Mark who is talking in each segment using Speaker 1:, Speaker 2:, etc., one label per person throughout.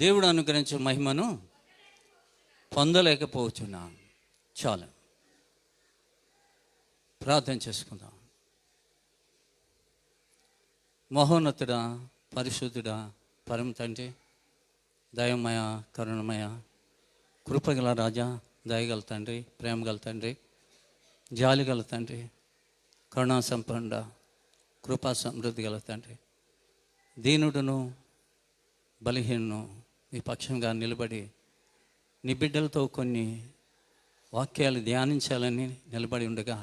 Speaker 1: దేవుడు అనుగ్రహించిన మహిమను పొందలేకపోతున్నాను. చాలు, ప్రార్థన చేసుకుందాం. మహోన్నతుడా, పరిశుద్ధుడా, పరమ తండ్రి, దయమయ, కరుణమయ, కృపగల రాజా, దయగల తండ్రి, ప్రేమగల తండ్రి, జాలిగల తండ్రి, కరుణా సంపన్న, కృపా సమృద్ధి గల తండ్రి, దీనుడును బలహీనను నీ పక్షంగా నిలబడి నీ బిడ్డలతో కొన్ని వాక్యాలు ధ్యానించాలని నిలబడి ఉండగా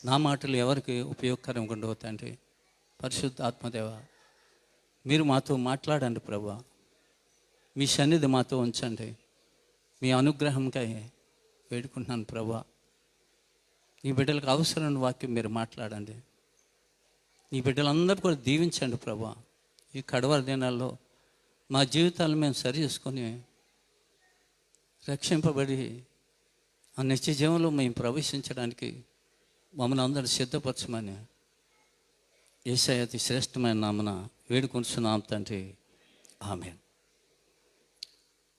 Speaker 1: నా మాటలు ఎవరికి ఉపయోగకరంగా ఉండవు తండ్రి. పరిశుద్ధ ఆత్మదేవ, మీరు మాతో మాట్లాడండి ప్రభువా. మీ సన్నిధి మాతో ఉంచండి. మీ అనుగ్రహంకై వేడుకుంటున్నాను ప్రభువా. ఈ బిడ్డలకు అవసరమైన వాక్యం మీరు మాట్లాడండి. ఈ బిడ్డలందరూ కూడా దీవించండి ప్రభువా. ఈ కడవరి దినాల్లో మా జీవితాలు మేము సరి చేసుకొని రక్షింపబడి ఆ నిత్య జీవంలో మేము ప్రవేశించడానికి మమ్మల్ని అందరూ సిద్ధపరచమని యేసయ్య అతి శ్రేష్టమైన నామన వేడుకొంటున్నాం తండ్రి, ఆమేన్.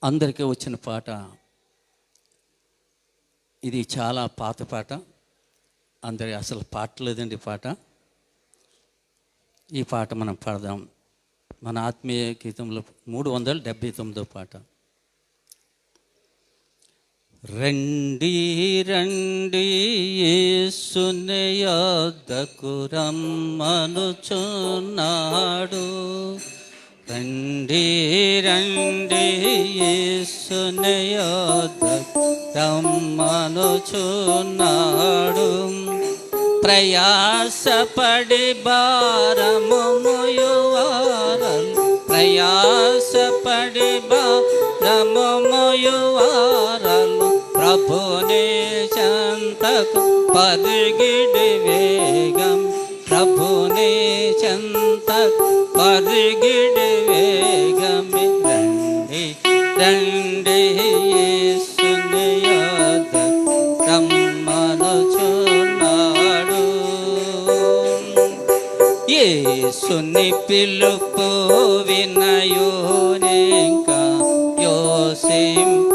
Speaker 1: అందరికీ వచ్చిన పాట ఇది. చాలా పాత పాట, అందరి అసలు పాటలేదండి పాట. ఈ పాట మనం పాడదాం. మన ఆత్మీయ గీతంలో 379వ పాట. రండి రండి యేసుని యొద్దకు రమ్మనుచున్నాడు. రండి రండి యేసుని యొద్దకు రమ్మనుచున్నాడు. ప్రయాసపడి భారము మోయువారలు, ప్రయాసపడి భారము మోయువారలు, ప్రభుని చెంతకు పరిగిడి వేగం, ప్రభుని చెంతకు పరిగిడి వేగమి. రండి రండి యేసుని యొద్దకు రమ్మనుచున్నాడు. యేసుని పిలుపు వినయోనింకా యోసింపనేలా,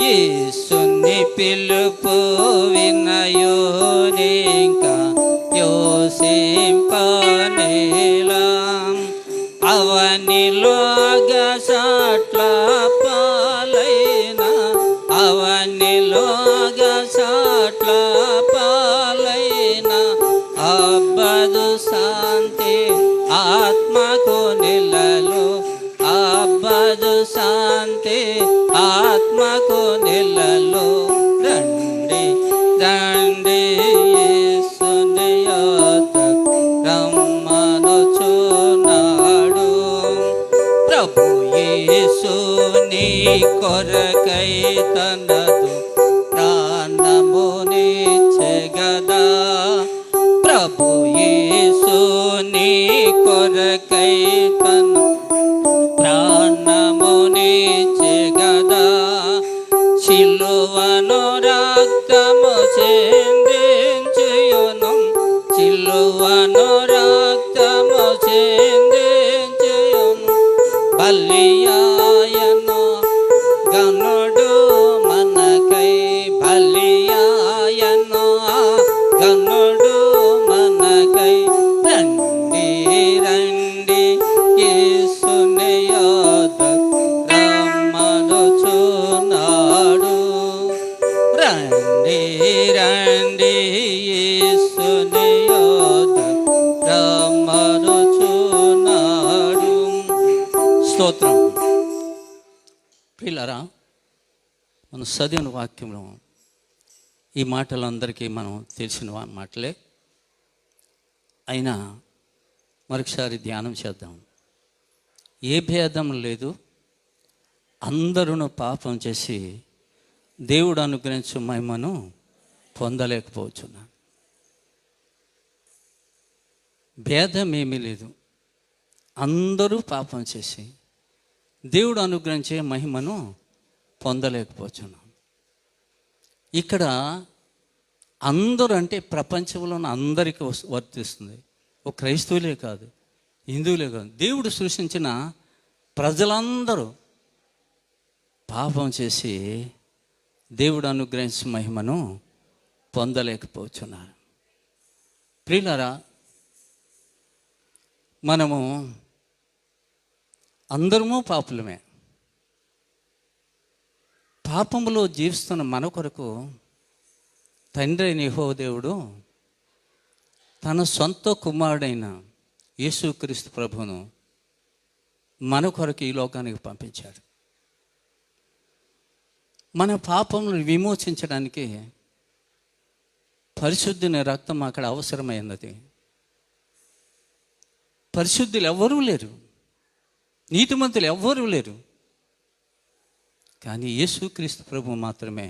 Speaker 1: యేసుని పిలుపు వినయోనింకా యోసింపనేలా. అవనిలో అగసాట్ల పాలైన, అవనిలో అగసాట్ల పాలైన, అబ్బదు శాంతి ఆత్మకు నిలలు, అబ్బదు శాంతి ఆత్మకు నిలలు. రండి రండి యేసుని యొద్దకు రమ్మనుచున్నాడు. ప్రభు యేసు నీ కొరకై తనదు ప్రాణమునిచ్చెగదా. ప్రభు యేసు నీ కొరకై తన ప్రాణమునిచ్చెగదా. సిలువను రక్తము చిందించును, సిలువను రక్తము చిందించును. బలియాయను గనుడు మనకై, బలియాయను గనుడు మనకై. రండి రండి యేసుని యొద్దకు రమ్మనుచున్నాడు. రండి రండి యేసుని యొద్దకు రమ్మనుచున్నాడు. స్తోత్రం. ప్రియులారా, మనం చదివిన వాక్యంలో ఈ మాటలందరికీ మనం తెలిసిన మాటలే అయినా మరొకసారి ధ్యానం చేద్దాం. ఏ భేదం లేదు, అందరూ పాపం చేసి దేవుడు అనుగ్రహించు మహిమను పొందలేకపోతున్నా. భేదం ఏమీ లేదు, అందరూ పాపం చేసి దేవుడు అనుగ్రహించే మహిమను పొందలేకపోతున్నాం. ఇక్కడ అందరూ అంటే ప్రపంచంలో అందరికీ వర్తిస్తుంది. ఒక క్రైస్తవులే కాదు, హిందువులే కాదు, దేవుడు సృష్టించిన ప్రజలందరూ పాపం చేసి దేవుడు అనుగ్రహించిన మహిమను పొందలేకపోతున్నారు. ప్రియులారా, మనము అందరము పాపులమే. పాపములో జీవిస్తున్న మన కొరకు తండ్రి అయిన యెహోవా దేవుడు తన సొంత కుమారుడైన యేసుక్రీస్తు ప్రభువును మన కొరకు ఈ లోకానికి పంపించాడు. మన పాపములను విమోచించడానికి పరిశుద్ధుని రక్తం అక్కడ అవసరమైనది. పరిశుద్ధులు ఎవ్వరూ లేరు, నీతిమంతులు ఎవ్వరూ లేరు, కానీ యేసుక్రీస్తు ప్రభువు మాత్రమే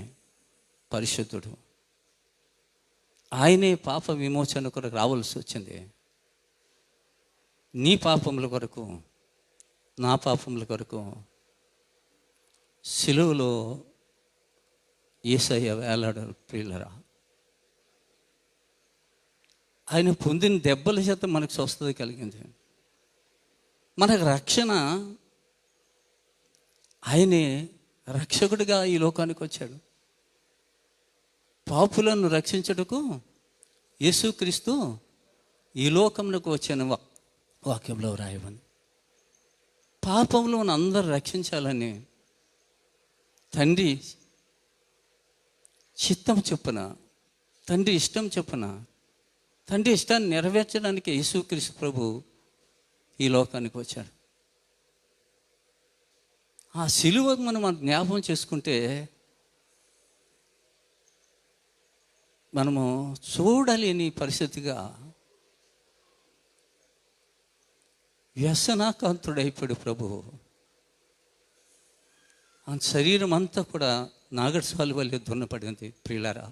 Speaker 1: పరిశుద్ధుడు. ఆయనే పాప విమోచన కొరకు రావాల్సి వచ్చింది. నీ పాపముల కొరకు, నా పాపముల కొరకు సిలువలో యేసయ్య వేలాడారు. ప్రియులరా, ఆయన పొందిన దెబ్బల చేత మనకు స్వస్థత కలిగింది. మనకు రక్షణ, ఆయనే రక్షకుడిగా ఈ లోకానికి వచ్చాడు. పాపులను రక్షించుటకు యేసుక్రీస్తు ఈ లోకంలోకి వచ్చిన వాక్యంలో రాయమని. పాపంలో అందరూ రక్షించాలని తండ్రి చిత్తం చొప్పున, తండ్రి ఇష్టం చొప్పున, తండ్రి ఇష్టాన్ని నెరవేర్చడానికి యేసుక్రీస్తు ప్రభు ఈ లోకానికి వచ్చాడు. ఆ సిలువ మనం జ్ఞాపకం చేసుకుంటే మనము చూడలేని పరిస్థితిగా వ్యసనాకాంతుడైపోయాడు ప్రభు. ఆ శరీరం అంతా కూడా నాగరసాలు వల్లే దున్నపడింది. ప్రియులారా,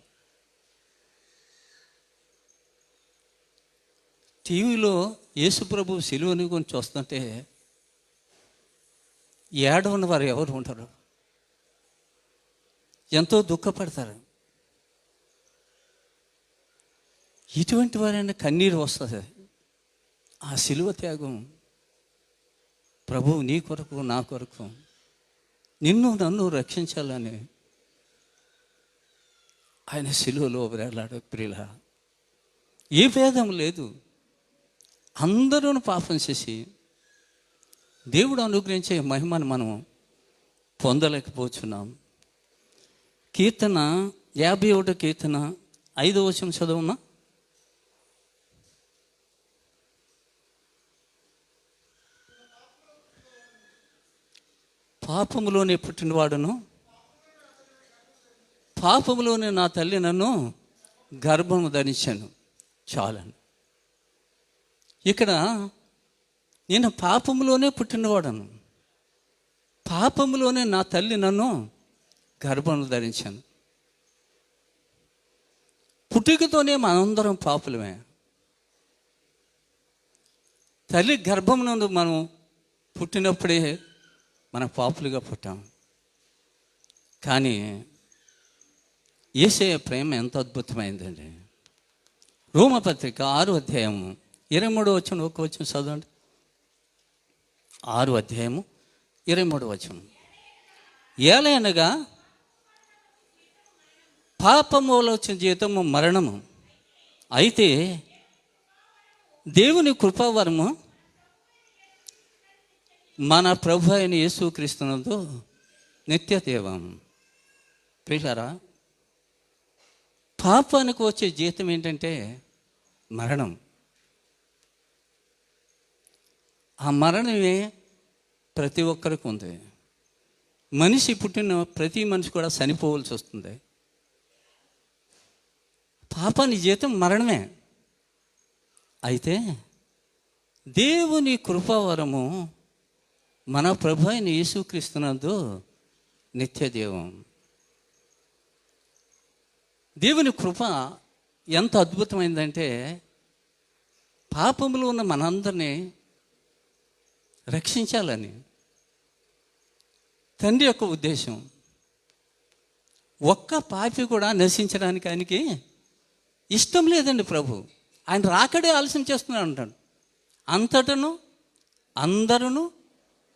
Speaker 1: టీవీలో యేసు ప్రభు సిలువని గురించి వస్తుంటే ఏడవని వారు ఎవరు ఉంటారు? ఎంతో దుఃఖపడతారు. ఇటువంటి వారైనా కన్నీరు వస్తుంది. ఆ సిలువ త్యాగం, ప్రభువు నీ కొరకు, నా కొరకు, నిన్ను నన్ను రక్షించాలని ఆయన సిలువలో వేలాడు. ప్రియుల, ఏ భేదం లేదు, అందరూ పాపం చేసి దేవుడు అనుగ్రహించే మహిమను మనం పొందలేకపోతున్నాం. కీర్తన 51 కీర్తన 5వ వచనం చదవమ్మా. పాపములోనే పుట్టినవాడును, పాపములోనే నా తల్లి నన్ను గర్భము ధరించాను. చాలని ఇక్కడ నేను పాపములోనే పుట్టినవాడను, పాపములోనే నా తల్లి నన్ను గర్భము ధరించాను. పుట్టుకతోనే మనందరం పాపులమే. తల్లి గర్భం నందు మనం పుట్టినప్పుడే మన పాపులుగా పుట్టాం. కానీ యేసయ్య ప్రేమ ఎంత అద్భుతమైందండి. రోమపత్రిక 6వ అధ్యాయము 23వ వచనం, ఒక వచనం చదవండి. 6వ అధ్యాయము 23వ వచనం. ఏలయనగా పాపము వల్ల వచ్చిన జీతము మరణము, అయితే దేవుని కృపావరము మన ప్రభు అయిన యేసుక్రీస్తునందు నిత్యదేవం. ప్రియులారా, పాపానికి వచ్చే జీతం ఏంటంటే మరణం. ఆ మరణమే ప్రతి ఒక్కరికి ఉంది. మనిషి పుట్టిన ప్రతి మనిషి కూడా చనిపోవలసి వస్తుంది. పాపాని జీతం మరణమే. అయితే దేవుని కృపావరము మన ప్రభు అయిన యేసుక్రీస్తునందు నిత్యదేవం. దేవుని కృప ఎంత అద్భుతమైందంటే పాపంలో ఉన్న మనందరినీ రక్షించాలని తండ్రి యొక్క ఉద్దేశం. ఒక్క పాపి కూడా నశించడానికి ఆయనకి ఇష్టం లేదండి. ప్రభు ఆయన రాకడే ఆలస్యం చేస్తున్నాడు అంటాడు. అంతటను అందరూ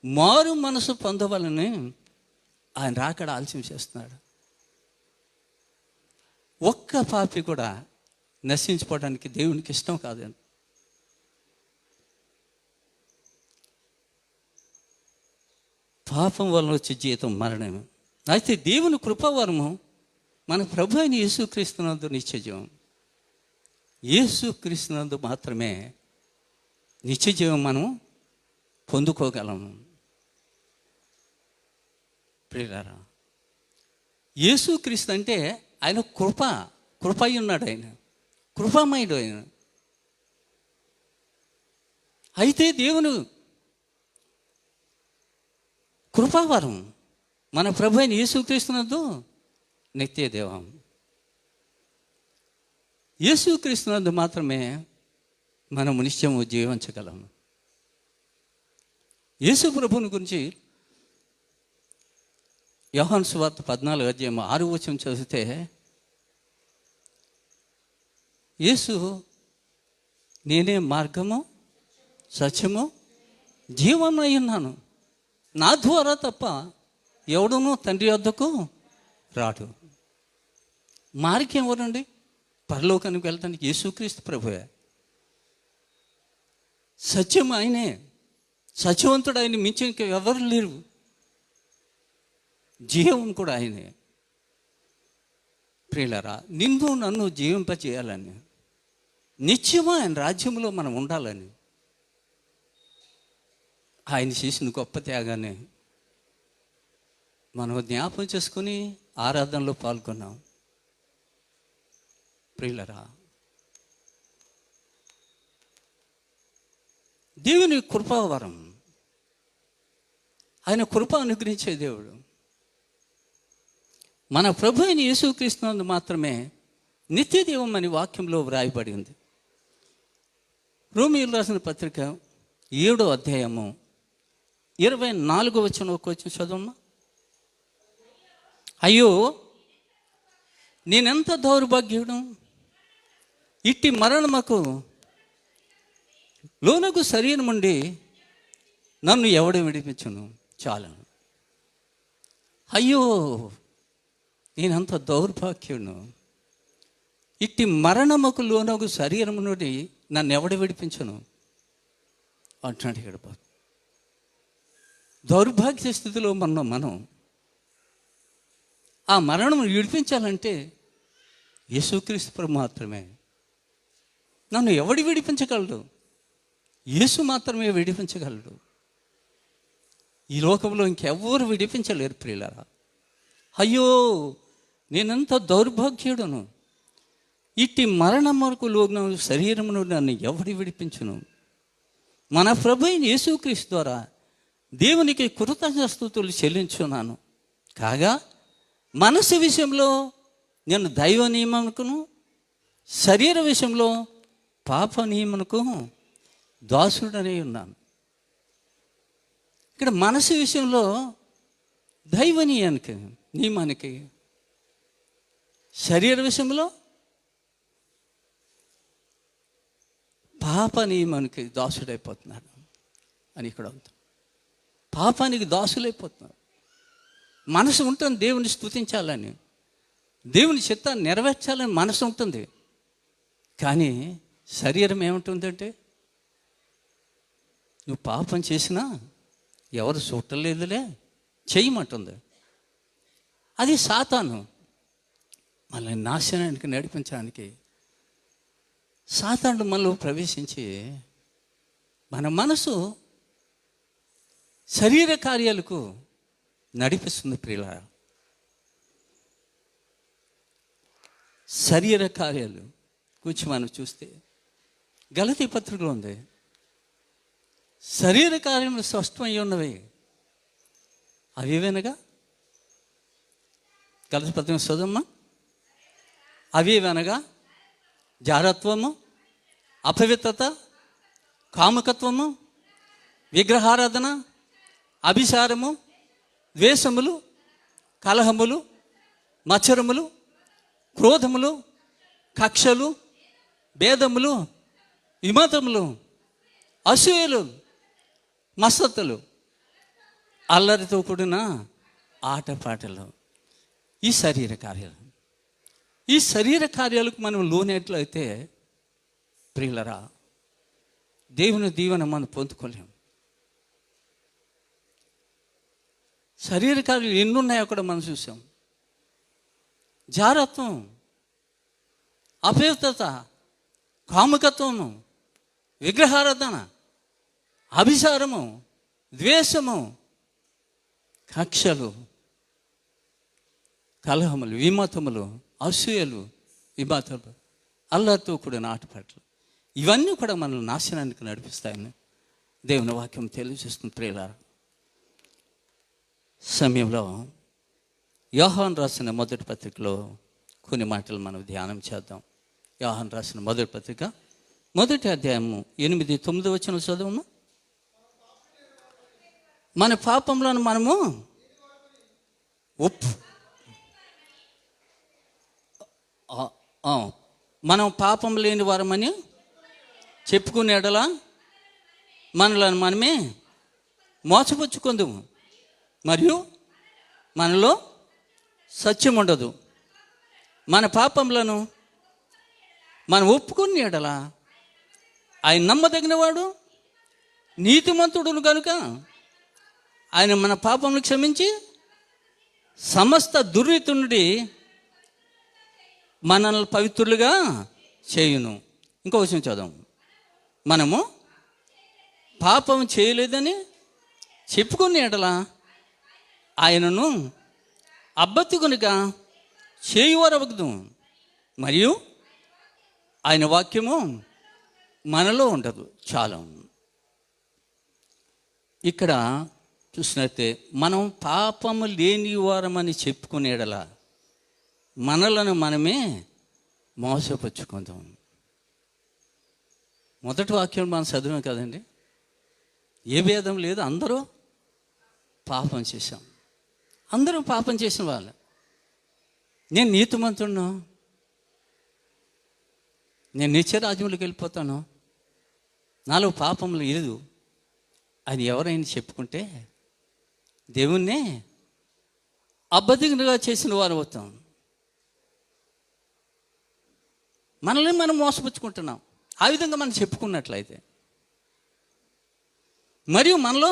Speaker 1: మారు మనసు పొందవాలని ఆయన రాకడ ఆలస్యం చేస్తున్నాడు. ఒక్క పాపి కూడా నశించిపోవడానికి దేవునికి ఇష్టం కాదండి. పాపం వల్ల వచ్చే జీతం మరణం. అయితే దేవుని కృపావరము మన ప్రభు అయిన యేసుక్రీస్తునందు నిత్యజీవం. యేసుక్రీస్తునందు మాత్రమే నిత్యజీవం మనం పొందుకోగలము. ప్రియులారా, యేసుక్రీస్తు అంటే ఆయన కృప అయి ఉన్నాడు. ఆయన కృపామయుడు. ఆయన అయితే దేవుని కృపావరం మన ప్రభు అయిన యేసుక్రీస్తునందు నిత్యదేవం. యేసుక్రీస్తునందు మాత్రమే మనము నిత్యము జీవించగలము. యేసు ప్రభువుని గురించి యోహాను సువార్త 14:6 చదివితే, యేసు నేనే మార్గము సత్యము జీవమై ఉన్నాను, నా ద్వారా తప్ప ఎవడునూ తండ్రి వద్దకు రాడు. మార్గం ఎవరండి? పరలోకానికి వెళ్ళడానికి యేసుక్రీస్తు ప్రభువే. సత్యం ఆయనే, సత్యవంతుడు ఆయన మించి ఇంకా ఎవరు లేరు. జీవం కూడా ఆయనే. ప్రియులారా, నిన్ను నన్ను జీవింపచేయాలని, నిత్యము ఆయన రాజ్యంలో మనం ఉండాలని ఆయన చేసిన గొప్ప త్యాగాన్ని మనం జ్ఞాపకం చేసుకుని ఆరాధనలో పాల్గొన్నాం. ప్రియులారా, దేవుని కృపావరం, ఆయన కృప అనుగ్రహించే దేవుడు. మన ప్రభు అయిన యేసుక్రీస్తునందు మాత్రమే నిత్యదేవం అని వాక్యంలో వ్రాయబడి ఉంది. రోమీయులు రాసిన పత్రిక 7వ అధ్యాయము 24 చదవమ్మా. అయ్యో, నేనెంత దౌర్భాగ్యుడు, ఇట్టి మరణముకు లోనకు శరీరం ఉండి నన్ను ఎవడు విడిపించును? చాలను. అయ్యో, నేనంత దౌర్భాగ్యుడు, ఇట్టి మరణముకు లోనకు శరీరం నుండి నన్ను ఎవడు విడిపించును అంటున్నాడు. ఇక్కడ దౌర్భాగ్య స్థితిలో మనం ఆ మరణం విడిపించాలంటే యేసుక్రీస్తు ప్రభు మాత్రమే. నన్ను ఎవడు విడిపించగలడు? యేసు మాత్రమే విడిపించగలడు. ఈ లోకంలో ఇంకెవ్వరు విడిపించలేరు. ప్రియులారా, అయ్యో, నేనంత దౌర్భాగ్యుడును, ఇట్టి మరణముకు లోన శరీరమును నన్ను ఎవడు విడిపించును? మన ప్రభు అయిన యేసుక్రీస్తు ద్వారా దేవునికి కృతజ్ఞతాస్తుతులు చెల్లించున్నాను. కాగా మనసు విషయంలో నేను దైవ నియమమునకును, శరీర విషయంలో పాప నియమమునకు దాసుడనే ఉన్నాను. ఇక్కడ మనసు విషయంలో దైవ నియమానికి, శరీర విషయంలో పాప నియమానికి దాసుడైపోతున్నాడు అని ఇక్కడ ఉంది. పాపానికి దాసులైపోతున్నారు. మనసు ఉంటుంది దేవుని స్తుతించాలని, దేవుని చిత్తాన్ని నెరవేర్చాలని మనసు ఉంటుంది. కానీ శరీరం ఏముంటుందంటే, నువ్వు పాపం చేసినా ఎవరు చూడలేదులే, చేయమంటుంది. అది సాతాను మనల్ని నాశనానికి నడిపించడానికి. సాతానుడు మనలో ప్రవేశించి మన మనసు శరీర కార్యాలకు నడిపిస్తుంది. ప్రియులారా, శరీర కార్యాలు గురించి మనం చూస్తే గలతీ పత్రికలో ఉంది, శరీర కార్యములు స్పష్టమై ఉన్నవి. అవేవనగా, గలతీ పత్రిక చదవమ్మా. అవేవనగా జారత్వము, అపవిత్రత, కాముకత్వము, విగ్రహారాధన, అభిసారము, ద్వేషములు, కలహములు, మత్సరములు, క్రోధములు, కక్షలు, భేదములు, విమతములు, అసూయలు, మసతులు, అల్లరితో కూడిన ఆటపాటలు, ఈ శరీర కార్యాలు. ఈ శరీర కార్యాలకు మనం లోనట్లయితే ప్రియులరా, దేవుని దీవెన మనం పొందుకోలేం. శరీర కార్యాలు ఎన్ని ఉన్నాయో కూడా మనం చూసాం. జారత్వం, అపవిత్రత, కాముకత్వము, విగ్రహారాధన, అభిసారము, ద్వేషము, కక్షలు, కలహములు, విమతములు, అసూయలు, విమతలు, అల్లరితో కూడిన ఆటపాటలు, ఇవన్నీ కూడా మనల్ని నాశనానికి నడిపిస్తాయని దేవుని వాక్యం తెలియజేస్తుంది. ప్రియులారా, సమయంలో యోహాను రాసిన మొదటి పత్రికలో కొన్ని మాటలు మనం ధ్యానం చేద్దాం. యోహాను రాసిన మొదటి పత్రిక 1వ అధ్యాయము 8-9 వచనం చదవము. మన పాపంలోను మనము మనం పాపం లేని వారమని చెప్పుకునే ఎడల మనలను మనమే మోసపుచ్చుకుందుము, మరియు మనలో సత్యం ఉండదు. మన పాపములను మనం ఒప్పుకునే ఎడల ఆయన నమ్మదగినవాడు, నీతిమంతుడును కనుక ఆయన మన పాపములు క్షమించి సమస్త దుర్నీతి నుండి మనల్ని పవిత్రులుగా చేయును. ఇంకో విషయం చదువు. మనము పాపం చేయలేదని చెప్పుకునే ఎడల ఆయనను అబద్ధికునిగా చేయువారవద్దు, మరియు ఆయన వాక్యము మనలో ఉండదు. చాలా ఇక్కడ చూసినట్టే మనం పాపము లేని వారమని చెప్పుకునేడలా మనలను మనమే మోసపుచ్చుకుందాం. మొదటి వాక్యం మనం చదివాం కదండి, ఏ భేదం లేదు, అందరూ పాపం చేశాం, అందరూ పాపం చేసిన వాళ్ళు. నేను నీతిమంతుడును, నేను నిత్యరాజ్యంలోకి వెళ్ళిపోతాను, నాలో పాపం లేదు అని ఎవరైనా చెప్పుకుంటే దేవుణ్ణే అబద్ధికునిగా చేసిన వారు అవుతాం. మనల్ని మనం మోసపుచ్చుకుంటున్నాం ఆ విధంగా మనం చెప్పుకున్నట్లయితే. మరియు మనలో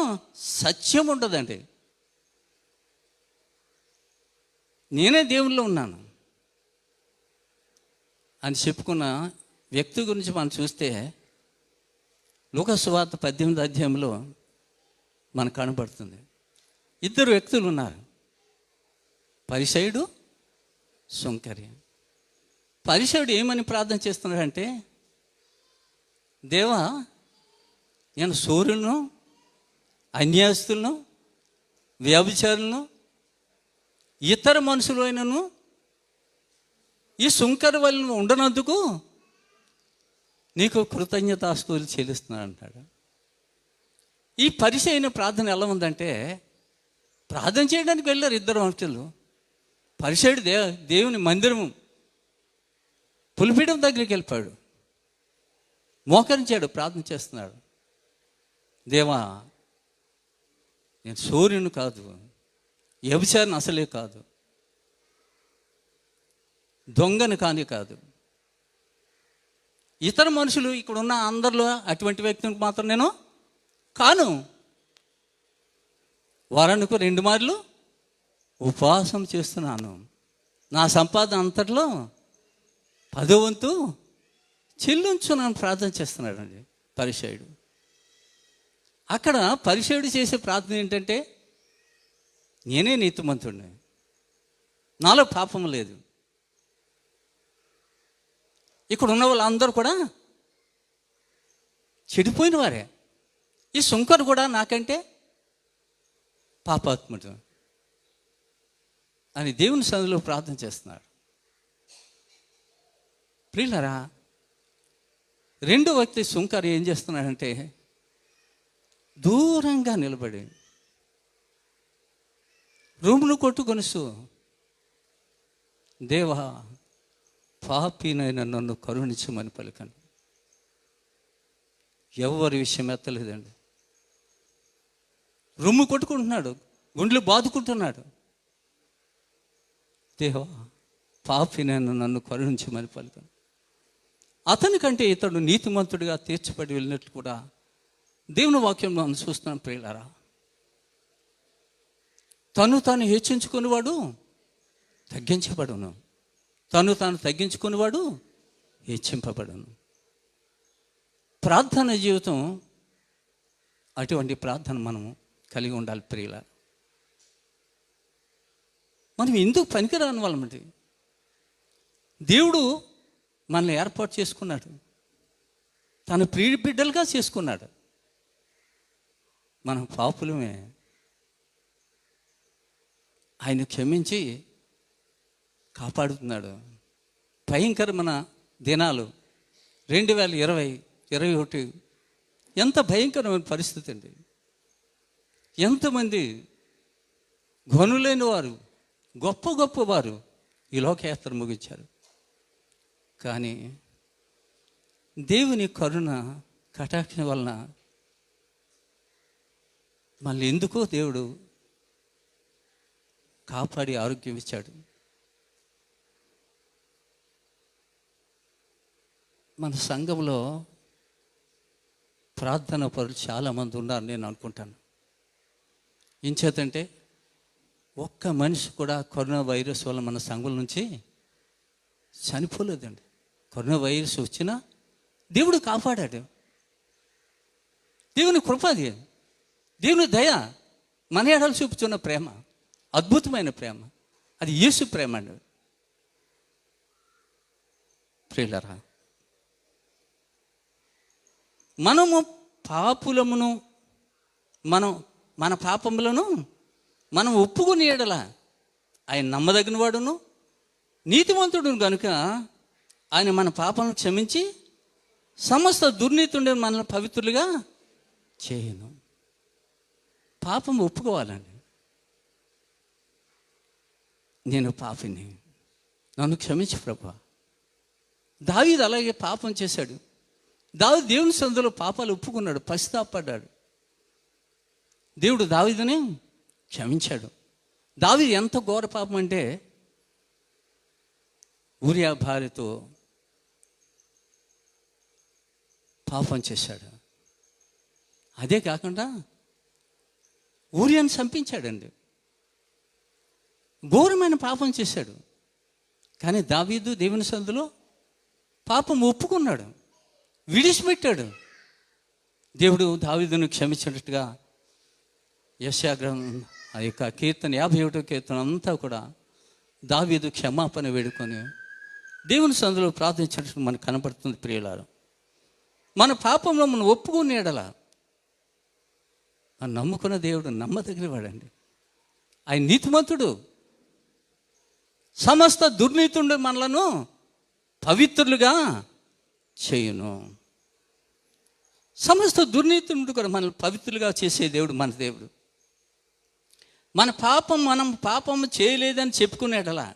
Speaker 1: సత్యం ఉండదండి. నేనే దేవుల్లో ఉన్నాను అని చెప్పుకున్న వ్యక్తి గురించి మనం చూస్తే లూకా సువార్త 18వ అధ్యాయంలో మనకు కనబడుతుంది. 2 వ్యక్తులు ఉన్నారు, పరిసయ్యుడు, సుంకరి. పరిసయ్యుడు ఏమని ప్రార్థన చేస్తున్నాడంటే, దేవా, నేను సూర్యులను, అన్యాస్తులను, వ్యభిచారులను, ఇతర మనుషులు అయినను ఈ సుంకరి వల్ల ఉండనందుకు నీకు కృతజ్ఞతాస్తుతులు చెల్లిస్తున్నాడు అంటాడు. ఈ పరిసయ్యుని ప్రార్థన ఎలా ఉందంటే, ప్రార్థన చేయడానికి వెళ్ళారు 2 వ్యక్తులు. పరిసయ్యుడు దేవుని మందిరము పులిపీఠం దగ్గరికి వెళ్ళిపోయాడు, మోకరించాడు, ప్రార్థన చేస్తున్నాడు. దేవా, నేను సూర్యుని కాదు, వ్యభిచారిని అసలే కాదు, దొంగను కాని కాదు, ఇతర మనుషులు ఇక్కడ ఉన్న అందరిలో అటువంటి వ్యక్తిని మాత్రం నేను కాను. వారానికి 2 మార్లు ఉపవాసం చేస్తున్నాను, నా సంపాదన అంతట్లో 10వ వంతు చెల్లించున్నాను ప్రార్థన చేస్తున్నాడండి పరిసయ్యుడు. అక్కడ పరిసయ్యుడు చేసే ప్రార్థన ఏంటంటే, నేనే నీతిమంతుడిని, నాలో పాపం లేదు. ఇక్కడ ఉన్న వాళ్ళందరూ కూడా చెడిపోయిన వారే. ఈ సుంకరు కూడా నాకంటే పాపాత్ముడు అని దేవుని సన్నిధిలో ప్రార్థన చేస్తున్నాడు. ప్రియులారా, 2వ వ్యక్తి సుంకరు ఏం చేస్తున్నాడంటే, దూరంగా నిలబడి రూమును కొట్టుకొనుసు, దేవా, పాపినైన నన్ను కరుణించమని పలికాను. ఎవరి విషయం ఎత్తలేదండి. రొమ్ము కొట్టుకుంటున్నాడు, గుండెలు బాదుకుంటున్నాడు. దేవా, పాపి నన్ను కరుణించమని పలికాను. అతని కంటే ఇతడు నీతిమంతుడిగా తీర్చబడి వెళ్ళినట్లు కూడా దేవుని వాక్యంలో మనం చూస్తున్నాం ప్రియులారా. తను తాను హెచ్చించుకునేవాడు తగ్గించబడును, తను తాను తగ్గించుకునేవాడు హెచ్చింపబడును. ప్రార్థన జీవితం అటువంటి ప్రార్థన మనం కలిగి ఉండాలి ప్రియులారా. మనం ఎందుకు పనికిరాని వాళ్ళమండి? దేవుడు మనల్ని ఏర్పాటు చేసుకున్నాడు, తన ప్రియ బిడ్డలుగా చేసుకున్నాడు. మనం పాపులమే. ఆయన క్షమించి కాపాడుతున్నాడు. భయంకరమైన దినాలు 2020-21 ఎంత భయంకరమైన పరిస్థితి అండి. ఎంతమంది గనులైన వారు, గొప్ప గొప్ప వారు ఈ లోకయాత్ర ముగించారు. కానీ దేవుని కరుణ కటాక్షం వలన మళ్ళీ ఎందుకో దేవుడు కాపాడి ఆరోగ్యం ఇచ్చాడు. మన సంఘంలో ప్రార్థన పరులు చాలామంది ఉన్నారు నేను అనుకుంటాను. ఏం చేతంటే ఒక్క మనిషి కూడా కరోనా వైరస్ వల్ల మన సంఘం నుంచి చనిపోలేదండి. కరోనా వైరస్ వచ్చినా దేవుడు కాపాడాడు. దేవుని కృపది, దేవుని దయ, మన ఎడలు చూపుతున్న ప్రేమ, అద్భుతమైన ప్రేమ. అది యేసు ప్రేమ అండి. ప్రియులారా, మనము పాపులమును, మన పాపములను మనం ఒప్పుకుని ఎడల ఆయన నమ్మదగిన వాడును నీతిమంతుడును కనుక ఆయన మన పాపలను క్షమించి సమస్త దుర్నీతుండే మనల్ని పవిత్రులుగా చేయను. పాపం ఒప్పుకోవాలండి. నేను పాపిని, నన్ను క్షమించు ప్రభువా. దావీదు అలాగే పాపం చేశాడు. దావీదు దేవుని సన్నిధిలో పాపాలు ఒప్పుకున్నాడు, పశ్చాత్తాపడ్డాడు. దేవుడు దావీదుని క్షమించాడు. దావీదు ఎంత ఘోర పాపం అంటే ఊరియా భార్యతో పాపం చేశాడు. అదే కాకుండా ఊరియాని చంపించాడండి. ఘోరమైన పాపం చేశాడు. కానీ దావీదు దేవుని సన్నిధిలో పాపం ఒప్పుకున్నాడు, విడిచిపెట్టాడు. దేవుడు దావీదును క్షమించినట్టుగా యెషయా గ్రంథం ఆ యొక్క కీర్తన 51వ కీర్తన అంతా కూడా దావీదు క్షమాపణ వేడుకొని దేవుని సన్నిధిలో ప్రార్థించినట్టు మనకు కనపడుతుంది. ప్రియులారు, మన పాపంలో మనం ఒప్పుకునే ఎడల మనం నమ్ముకున్న దేవుడు నమ్మదగిన వాడండి. ఆయన నీతిమంతుడు, సమస్త దుర్నీతుండే మనలను పవిత్రులుగా చేయును. సమస్త దుర్నీతుండు కూడా మనల్ని పవిత్రులుగా చేసే దేవుడు మన దేవుడు. మనం పాపము చేయలేదని చెప్పుకునేటలా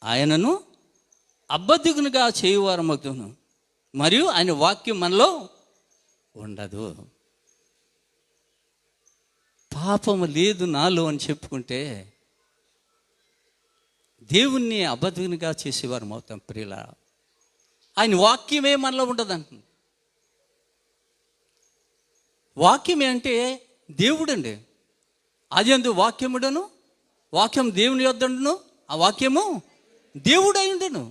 Speaker 1: ఆయనను అబద్ధికునిగా చేయువారమగును, మరియు ఆయన వాక్యం మనలో ఉండదు. పాపము లేదు నాలో అని చెప్పుకుంటే దేవుణ్ణి అబద్ధికునిగా చేసేవారు అవుతాం ప్రియుల. ఆయన వాక్యమే మనలో ఉండదంటుంది. వాక్యమే అంటే దేవుడండి. ఆదియందు వాక్యముడను, వాక్యం దేవుని యొద్దను, ఆ వాక్యము దేవుడై ఉండను.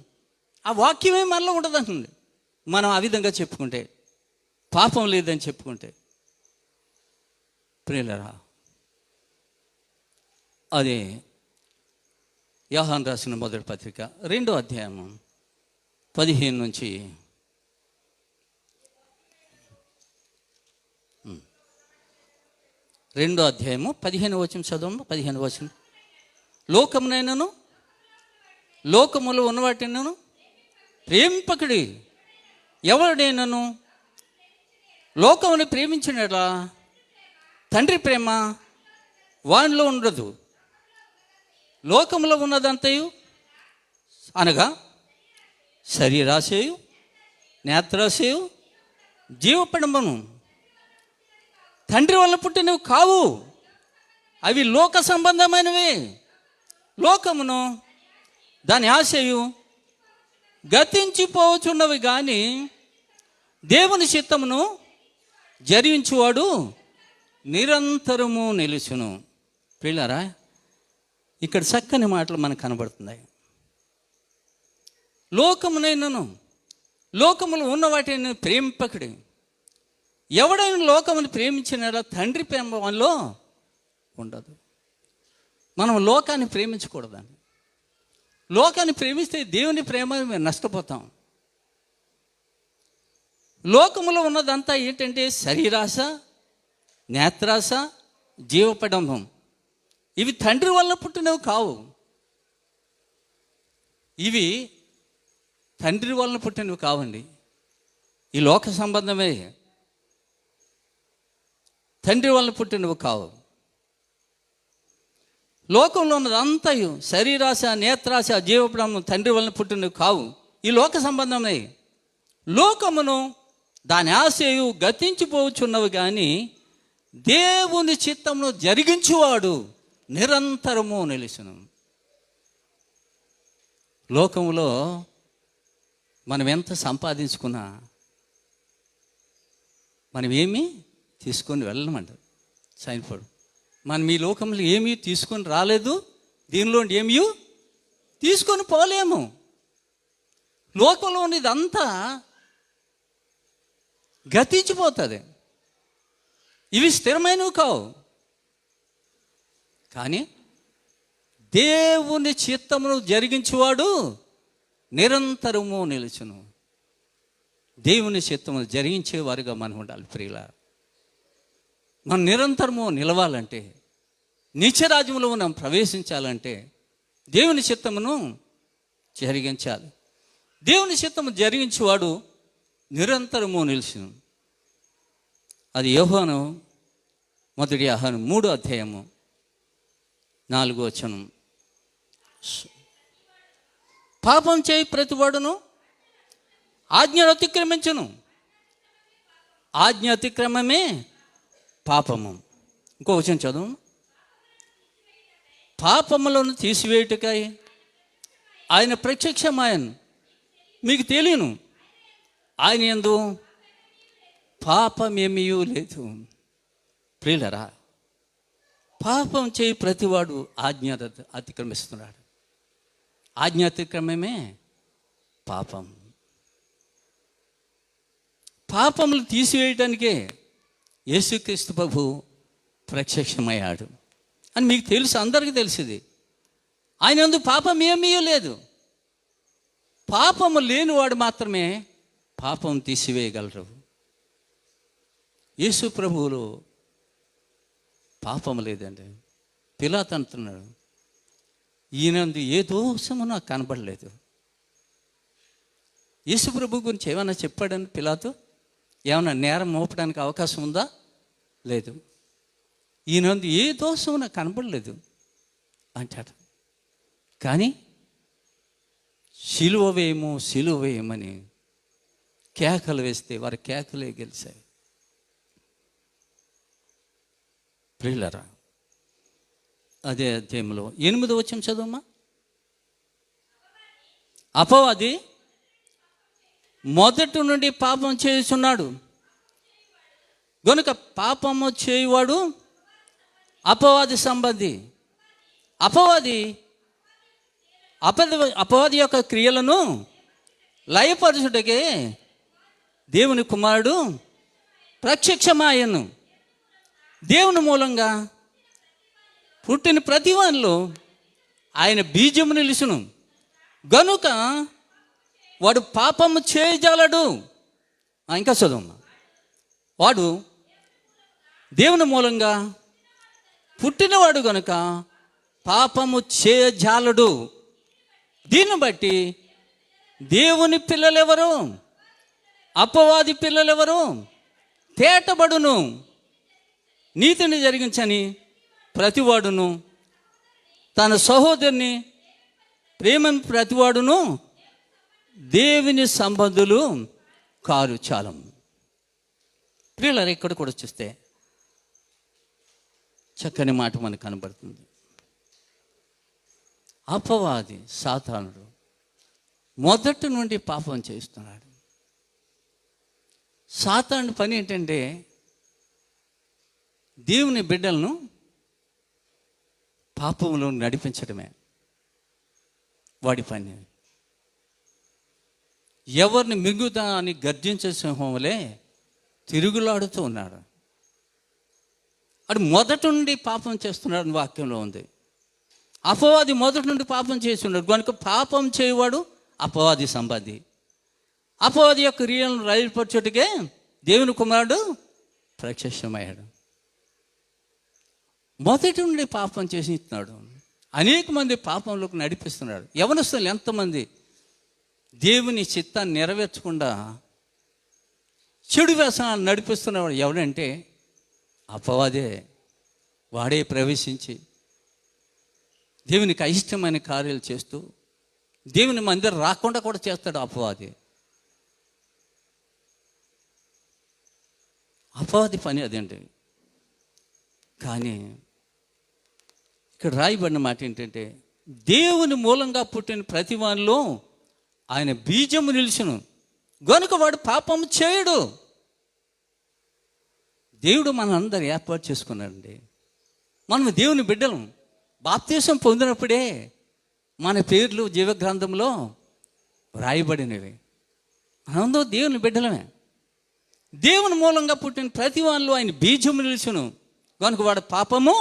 Speaker 1: ఆ వాక్యమే మనలో ఉండదంటుంది. మనం ఆ విధంగా చెప్పుకుంటే, పాపం లేదని చెప్పుకుంటే ప్రియులరా, అది యోహాను రాసిన మొదటి పత్రిక 2వ అధ్యాయము 15 నుంచి 2వ అధ్యాయము 15వ వచనం చదవము. 15వ వచనం, లోకమునైనను లోకములో ఉన్నవాటినను ప్రేమింపకుడి. ఎవడైనను లోకముని ప్రేమించినట్లా తండ్రి ప్రేమ వానిలో ఉండదు. లోకంలో ఉన్నదంతయు అనగా శరీరాశయు, నేత్రాశయు, జీవపడమను, తండ్రి వలన పుట్టినవి కావు, అవి లోక సంబంధమైనవి. లోకమును దాని ఆశయు గతించిపోవచ్చున్నవి కానీ దేవుని చిత్తమును జరిగించువాడు నిరంతరము నిలుచును. ప్రియులారా, ఇక్కడ చక్కని మాటలు మనకు కనబడుతున్నాయి. లోకమునైనను లోకములు ఉన్న వాటిని ప్రేమింపకుడి. ఎవడైనా లోకమును ప్రేమించిన తండ్రి ప్రేమ మనలో ఉండదు. మనం లోకాన్ని ప్రేమించకూడదండి. లోకాన్ని ప్రేమిస్తే దేవుని ప్రేమ మేము నష్టపోతాం. లోకములో ఉన్నదంతా ఏంటంటే శరీరాశ, నేత్రాశ, జీవపడంబం. ఇవి తండ్రి వల్ల పుట్టినవి కావు. ఇవి తండ్రి వలన పుట్టినవి కావండి. ఈ లోక సంబంధమే, తండ్రి వలన పుట్టినవి కావు. లోకంలో ఉన్నదంతయు శరీరాశ, నేత్రాశ, జీవపడంబం తండ్రి వలన పుట్టినవి కావు. ఈ లోక సంబంధమే. లోకమును దాని ఆశయు గతించిపోవచ్చున్నవి కానీ దేవుని చిత్తమును జరిగించువాడు నిరంతరము నిలుచును. లోకములో మనం ఎంత సంపాదించుకున్నా మనం ఏమీ తీసుకొని వెళ్ళమంట సైన్పడు. మనం ఈ లోకంలో ఏమీ తీసుకొని రాలేదు, దీనిలో ఏమీ తీసుకొని పోలేము. లోకంలో ఉన్నదంతా గతించిపోతుంది. ఇవి స్థిరమైనవి కావు. కానీ దేవుని చిత్తమును జరిగించువాడు నిరంతరము నిలుచును. దేవుని చిత్తమును జరిగించేవారుగా మనం ఉండాలి. ప్రియులారా, మనం నిరంతరము నిలవాలంటే, నిత్యరాజ్యంలో మనం ప్రవేశించాలంటే దేవుని చిత్తమును జరిగించాలి. దేవుని చిత్తము జరిగించేవాడు నిరంతరము నిలుచును. అది యోహాను మొదటి యోహాను 3వ అధ్యాయము 4వ వచనం. పాపం చేయి ప్రతివాడును ఆజ్ఞను అతిక్రమించును, ఆజ్ఞ అతిక్రమమే పాపము. ఇంకో వచనం చదువు. పాపములను తీసివేయుటకై ఆయన ప్రత్యక్షమాయను, మీకు తెలియను ఆయన యందు పాపమేమీ లేదు. ప్రియులారా, పాపం చేయి ప్రతివాడు ఆజ్ఞ అతిక్రమిస్తున్నాడు. ఆజ్ఞ అతిక్రమమే పాపం. పాపములు తీసివేయటానికే యేసుక్రీస్తు ప్రభు ప్రత్యక్షమయ్యాడు అని మీకు తెలుసు, అందరికీ తెలిసింది. ఆయన యందు పాపం ఏమీ లేదు. పాపము లేనివాడు మాత్రమే పాపం తీసివేయగలరు. యేసు ప్రభువులో పాపం లేదండి. పిలాతు అంటున్నాడు, ఈయనందు ఏ దోషము నాకు కనబడలేదు. యేసు ప్రభు గురించి ఏమైనా చెప్పాడని పిలాతు? ఏమైనా నేరం మోపడానికి అవకాశం ఉందా? లేదు. ఈయనందు ఏ దోషము నాకు కనబడలేదు అంటాడు. కానీ సిలువ వేయము, సిలువ వేయమని కేకలు వేస్తే వారి కేకలే గెలిచాయి. ప్రియులారా, అదే అధ్యాయంలో 8వ వచనం చదువమ్మా. అపవాది మొదటి నుండి పాపం చేస్తున్నాడు గనుక పాపము చేయువాడు అపవాది సంబంధి. అపవాది యొక్క క్రియలను లయపరచుటకే దేవుని కుమారుడు ప్రత్యక్షమాయను. దేవుని మూలంగా పుట్టిన ప్రతి వానిలో ఆయన బీజము నిలుచును గనుక వాడు పాపము చేయజాలడు. ఇంకా చదువు. వాడు దేవుని మూలంగా పుట్టినవాడు గనుక పాపము చేయజాలడు. దీన్ని బట్టి దేవుని పిల్లలెవరు, అపవాది పిల్లలెవరు తేటబడును. నీతిని జరిగించని ప్రతివాడును తన సహోదరుని ప్రేమ ప్రతివాడును దేవుని సంబంధులు కారు చాలం. ప్రియులారా, ఇక్కడ కూడా చూస్తే చక్కని మాట మనకు కనబడుతుంది. అపవాది సాతానుడు మొదటి నుండి పాపం చేస్తున్నాడు. సాతాను పని ఏంటంటే దేవుని బిడ్డలను పాపంలో నడిపించడమే వాడి పని. ఎవరిని మింగుతా అని గర్జించే సింహంలే తిరుగులాడుతూ ఉన్నాడు. అది మొదటి నుండి పాపం చేస్తున్నాడు వాక్యంలో ఉంది. అపవాది మొదటి నుండి పాపం చేస్తున్నాడు కనుక పాపం చేయవాడు అపవాది సంబంధి. అపవాది యొక్క క్రియలను రైలుపరచుటకే దేవుని కుమారుడు ప్రత్యక్షమయ్యాడు. మొదటి నుండి పాపం చేసి ఇస్తున్నాడు. అనేక మంది పాపంలోకి నడిపిస్తున్నాడు. యవనస్తులు ఎంతమంది దేవుని చిత్తాన్ని నెరవేర్చకుండా చెడు వ్యసనాలు నడిపిస్తున్నవాడు ఎవడంటే అపవాదే. వాడే ప్రవేశించి దేవునికి అయిష్టమైన కార్యాలు చేస్తూ దేవుని మందిరం రాకుండా కూడా చేస్తాడు అపవాది. అపవాది పని అదేంటి. కానీ ఇక్కడ రాయబడిన మాట ఏంటంటే దేవుని మూలంగా పుట్టిన ప్రతి వానిలో ఆయన బీజము నిలుచును గనుక వాడు పాపం చేయడు. దేవుడు మన అందరు ఏర్పాటు చేసుకున్నాడండి. మనం దేవుని బిడ్డలం. బాప్తీసం పొందినప్పుడే మన పేర్లు జీవగ్రంథంలో వ్రాయబడినవి. మనందరూ దేవుని బిడ్డలమే. దేవుని మూలంగా పుట్టిన ప్రతి వానిలో ఆయన బీజము నిలుచును కనుక వాడు పాపము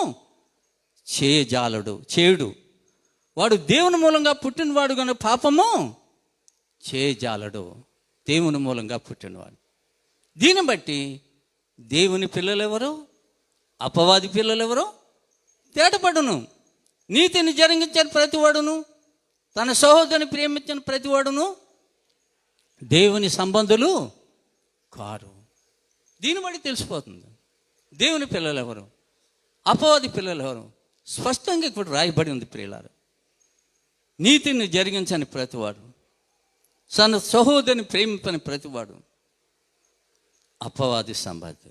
Speaker 1: చేయజాలడు చేయడు. వాడు దేవుని మూలంగా పుట్టినవాడు కనుక పాపము చేయజాలడు. దేవుని మూలంగా పుట్టినవాడు. దీన్ని బట్టి దేవుని పిల్లలు ఎవరు అపవాది పిల్లలు ఎవరు తేటపడును. నీతిని జరిగించిన ప్రతివాడును తన సహోదరుని ప్రేమించిన ప్రతివాడును దేవుని సంబంధులు కారు. దీన్ని బట్టి తెలిసిపోతుంది దేవుని పిల్లలు ఎవరు అపవాది పిల్లలు ఎవరు. స్పష్టంగా ఇప్పుడు రాయబడి ఉంది ప్రియులారు. నీతిని జరిగించని ప్రతివాడు తన సహోదరుని ప్రేమింపని ప్రతివాడు అపవాది సంబంధి.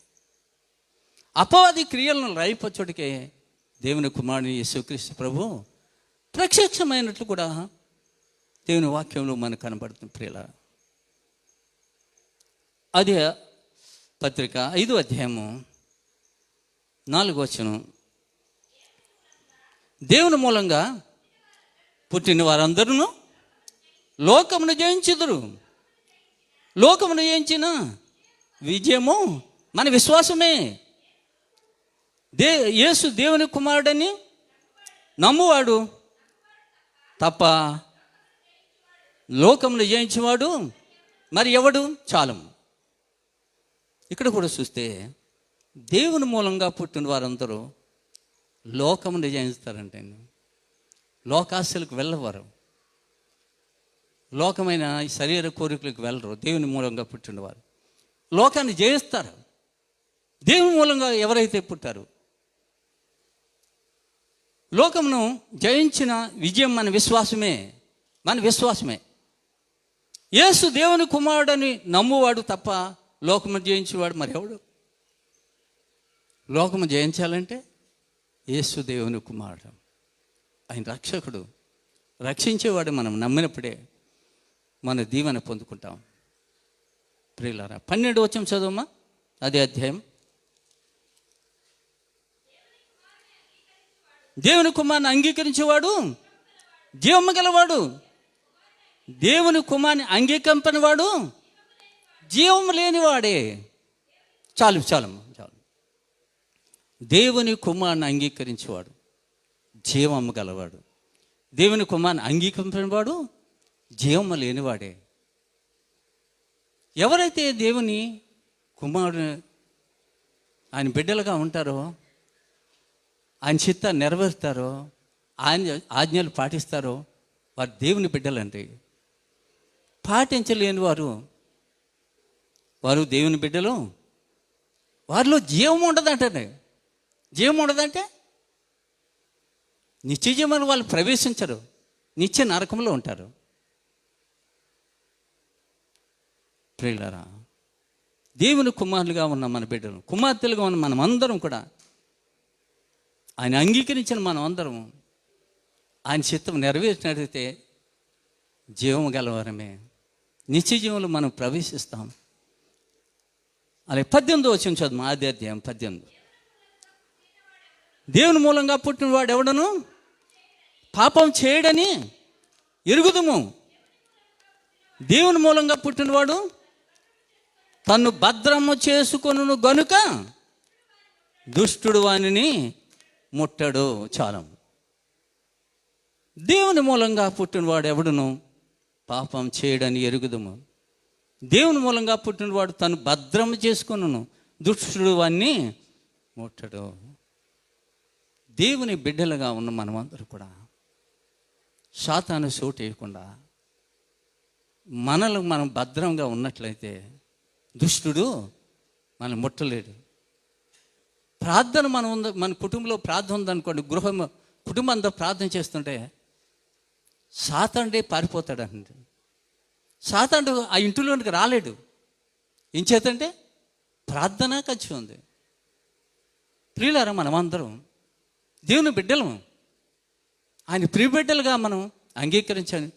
Speaker 1: అపవాది క్రియలను రాయిపచ్చుడికే దేవుని కుమారుని యేసుక్రీస్తు ప్రభు ప్రత్యక్షమైనట్లు కూడా దేవుని వాక్యంలో మనకు కనబడుతుంది ప్రియులారా. అదే పత్రిక 5వ అధ్యాయము 4వ వచనం. దేవుని మూలంగా పుట్టిన వారందరూ లోకమును జయించుదురు. లోకమును జయించిన విజయము మన విశ్వాసమే. యేసు దేవుని కుమారుడని నమ్మువాడు తప్ప లోకమును జయించేవాడు మరి ఎవడు చాలము. ఇక్కడ కూడా చూస్తే దేవుని మూలంగా పుట్టిన వారందరూ లోకమును జయిస్తారంటే లోకాశలకు వెళ్ళవారు. లోకమైన శరీర కోరికలకు వెళ్ళరు. దేవుని మూలంగా పుట్టినవారు లోకాన్ని జయిస్తారు. దేవుని మూలంగా ఎవరైతే పుట్టారు లోకమును జయించిన విజయం మన విశ్వాసమే. మన విశ్వాసమే. యేసు దేవుని కుమారుడని నమ్మువాడు తప్ప లోకము జయించేవాడు మరి ఎవడు. లోకము జయించాలంటే యేసు దేవుని కుమారుడు, ఆయన రక్షకుడు, రక్షించేవాడు. మనం నమ్మినప్పుడే మన దీవెన పొందుకుంటాం ప్రియులారా. 12వ వచనం చదువమ్మా. అదే అధ్యాయం. దేవుని కుమారుని అంగీకరించేవాడు జీవము గలవాడు. దేవుని కుమారుని అంగీకరింపనివాడు జీవము లేనివాడే. చాలు చాలమ్మా చాలు. దేవుని కుమారుని అంగీకరించేవాడు జీవము గలవాడు. దేవుని కుమారుని అంగీకరింపనివాడు జీవము లేనివాడే. ఎవరైతే దేవుని కుమారుడు ఆయన బిడ్డలుగా ఉంటారో, ఆయన చిత్తాన్ని నెరవేరుతారో, ఆయన ఆజ్ఞలు పాటిస్తారో వారు దేవుని బిడ్డలండి. పాటించలేని వారు దేవుని బిడ్డలు. వారిలో జీవం ఉండదంటే, జీవం ఉండదంటే నిత్య జీవనం వాళ్ళు ప్రవేశించరు, నిత్య నరకంలో ఉంటారు. ప్రియులారా, దేవుని కుమారులుగా ఉన్న మన బిడ్డలు, కుమార్తెలుగా ఉన్న మనం అందరం కూడా ఆయన అంగీకరించిన మనం అందరం ఆయన చిత్తం నెరవేర్చినట్లయితే జీవం గలవరమే, నిత్య జీవంలో మనం ప్రవేశిస్తాం. అలాగే 18 వచనం చదువు, ఆది అధ్యాయం 18. దేవుని మూలంగా పుట్టినవాడు ఎవడను పాపం చేయడని ఎరుగుదుము. దేవుని మూలంగా పుట్టినవాడు తన్ను భద్రము చేసుకొనును గనుక దుష్టుడు వానిని ముట్టడు. చాలం. దేవుని మూలంగా పుట్టినవాడు ఎవడును పాపం చేయడని ఎరుగుదుము. దేవుని మూలంగా పుట్టినవాడు తను భద్రము చేసుకొనును, దుష్టుడు వాన్ని ముట్టడు. దేవుని బిడ్డలుగా ఉన్న మనమందరూ కూడా సాతాను చోటు వేయకుండా మనలో మనం భద్రంగా ఉన్నట్లయితే దుష్టుడు మనం ముట్టలేడు. ప్రార్థన మన కుటుంబంలో ప్రార్థన ఉందనుకోండి, కుటుంబం అంతా ప్రార్థన చేస్తుంటే సాతానుడే పారిపోతాడండి. సాతానుడు ఆ ఇంటిలోనికి రాలేడు. ఏం చేతంటే ప్రార్థన ఖర్చు ఉంది. ప్రియులారా, మనమందరం దేవుని బిడ్డలం. ఆయన ప్రియబిడ్డలుగా మనం అంగీకరించాలి.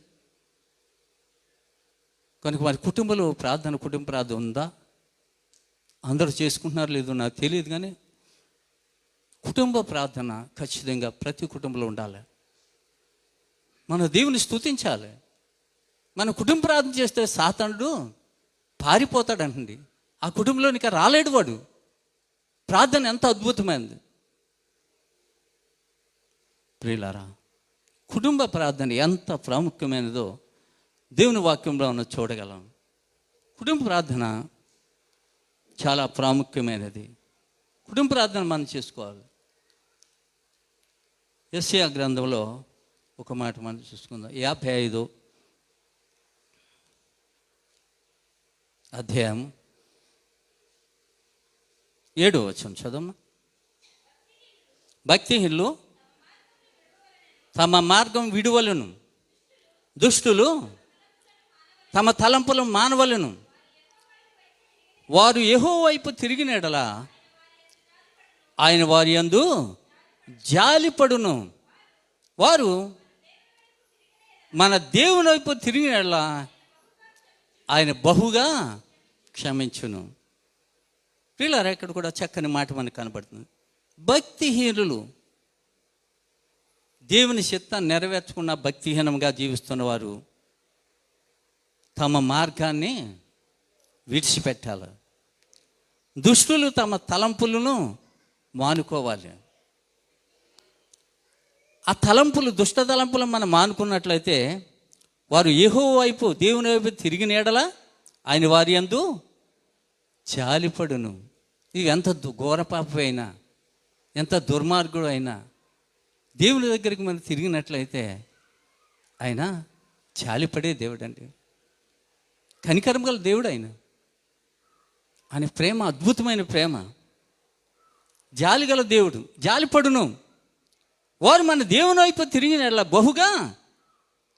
Speaker 1: కనుక వారి కుటుంబంలో కుటుంబ ప్రార్థన ఉందా? అందరూ చేసుకుంటున్నారు లేదో నాకు తెలియదు, కానీ కుటుంబ ప్రార్థన ఖచ్చితంగా ప్రతి కుటుంబంలో ఉండాలి. మన దేవుని స్తుతించాలి. మన కుటుంబ ప్రార్థన చేస్తే సాతానుడు పారిపోతాడండి. ఆ కుటుంబంలోనికి రాలేడు వాడు. ప్రార్థన ఎంత అద్భుతమైనది ప్రియులారా. కుటుంబ ప్రార్థన ఎంత ప్రాముఖ్యమైనదో దేవుని వాక్యంలో ఉన్న చూడగలం. కుటుంబ ప్రార్థన చాలా ప్రాముఖ్యమైనది. కుటుంబ ప్రార్థన మనం చేసుకోవాలి. యెషయా గ్రంథంలో ఒక మాట మనం చూసుకుందాం. 55 అధ్యాయం 7 వచనం చదవమ్మా. భక్తిహీనులు తమ మార్గం విడువలను, దుష్టులు తమ తలంపులు మానవలను. వారు యెహోవా వైపు తిరిగిన యెడల ఆయన వారి యందు జాలిపడును. వారు మన దేవుని వైపు తిరిగిన యెడల ఆయన బహుగా క్షమించును. పిల్లలు ఇక్కడ కూడా చక్కని మాట మనకు కనబడుతుంది. భక్తిహీనులు, దేవుని చిత్తాన్ని నెరవేర్చకుండా భక్తిహీనంగా జీవిస్తున్న వారు తమ మార్గాన్ని విడిచిపెట్టాలి. దుష్టులు తమ తలంపులను మానుకోవాలి. ఆ తలంపులు, దుష్ట తలంపులు మనం మానుకున్నట్లయితే వారు యెహోవా వైపు, దేవుని వైపు తిరిగిన యెడల ఆయన వారి యందు జాలిపడును. ఇది ఎంత ఘోర పాపమైనా, ఎంత దుర్మార్గుడు అయినా దేవుని దగ్గరికి మనం తిరిగినట్లయితే ఆయన జాలిపడే దేవుడు అండి. కనికరం గల దేవుడు ఆయన. ఆయన ప్రేమ అద్భుతమైన ప్రేమ. జాలి గల దేవుడు, జాలిపడును. వారు మన దేవుని వైపు తిరిగిన యెడల బహుగా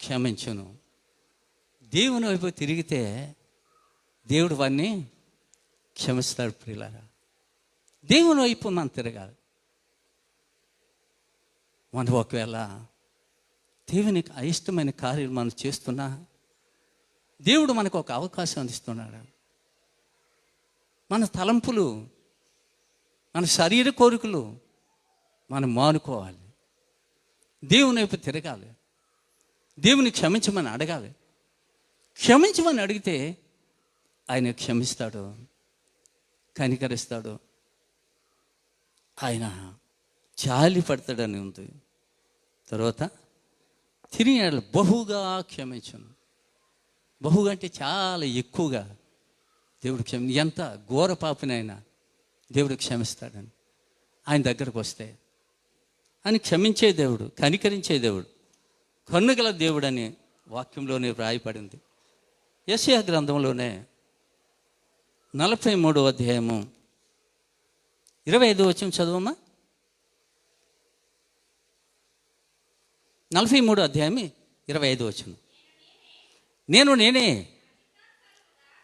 Speaker 1: క్షమించును. దేవుని వైపు తిరిగితే దేవుడు వారిని క్షమిస్తాడు. ప్రియులారా, దేవుని వైపు మనం తిరగాలి. మనం ఒకవేళ దేవునికి అయిష్టమైన కార్యాలు మనం చేస్తున్నా దేవుడు మనకు ఒక అవకాశం అందిస్తున్నాడు. మన తలంపులు, మన శరీర కోరికలు మనం మానుకోవాలి. దేవుని వైపు తిరగాలి. దేవుని క్షమించమని అడగాలి. క్షమించమని అడిగితే ఆయన క్షమిస్తాడు, కనికరిస్తాడు, ఆయన జాలి పడతాడని ఉంది. తర్వాత తిరిగి బహుగా క్షమించను. బహుగా అంటే చాలా ఎక్కువగా దేవుడు ఎంత ఘోర పాపినైనా దేవుడు క్షమిస్తాడని. ఆయన దగ్గరకు వస్తే ఆయన క్షమించే దేవుడు, కనికరించే దేవుడు, కన్నుగల దేవుడు అని వాక్యంలోనే వ్రాయబడింది. యెషయా గ్రంథంలోనే 43వ అధ్యాయము 25 వచనం చదువమ్మా. 43 అధ్యాయం 25 వచనం. నేనే